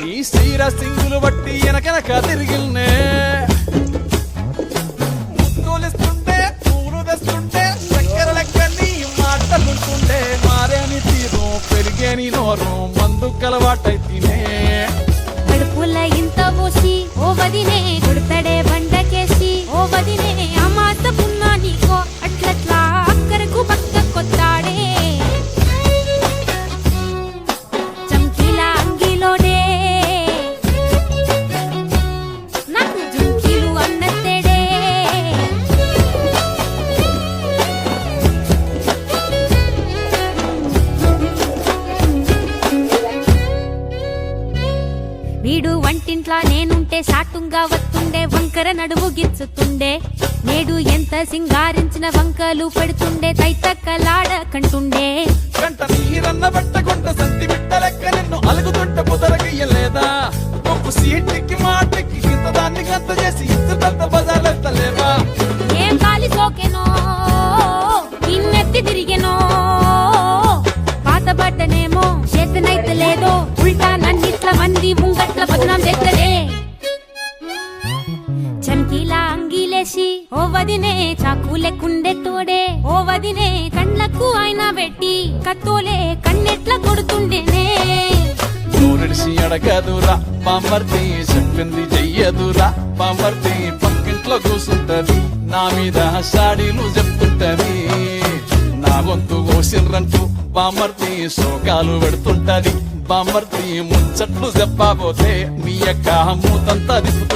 ఈ సీర సింగులు బట్టి వెనకనక తిరిగిల్నే ముద్దులిస్తుంటే పూలు తెస్తుంటే చక్కెర లెక్క నీ మాటలుంటుండే మారేని తీరు పెరిగేని నోరు మందు కలవాటైతేనే కడుపుల ఇంత పోసి ఓ వదినే కొడతడే బండకేసి ఓ వదినే అమాత పున్నా నీకో అట్లట్లా అక్కరకు పక్క కొత్తాడే చంకీలా అంగిలోనే నాకు జుంకీలు అన్నత్తేడే వీడు వంటింట్లా నేనుంటే సాటుంగా వస్తుండే వంకర నడువు గిచ్చుతుండే నేడు ఎంత సింగారించిన వంకలు పెడుతుండే తైతక్కలాడ కంటుండే గంట నీరన్న బట్టకుంట సంతి బిట్ట లెక్క నిన్ను అలుగుతుంట పుదరగయ్యలేదా ఒప్పు సీటికి మాటకి ఇంత దాన్ని గంత చేసి ఇస్తున్నంత బజార్లెత్తలేవా ఏం గాలి సోకెనో ఇన్నెత్తి తిరిగెనో పాతబడ్డనేమో చేతనైతే లేదో ఉల్టా నన్నిట్ల మంది ముంగట్ల బదనాం చేస్తలే చంకీలా అంగిలేసి ఓ వదినే చాకులెక్కుండే తోడే ఓ వదినే కండ్లకు ఆయన పెట్టి కత్తోలే కన్నెట్ల కొడుతుండేనే నూరిడిసి అడగదురా పామర్తి చెప్పింది చెయ్యదురా పామర్తి పక్కింట్లో కూసుంటది నా మీద సాడీలు చెప్తుంటది నా గొంతు కోసిర్రంటూ బామర్తి శోకాలు పెడుతుంటది బామర్తి ముచ్చట్లు చెప్పబోతే మీ యొక్క మూతంతా దిప్పుతుంటది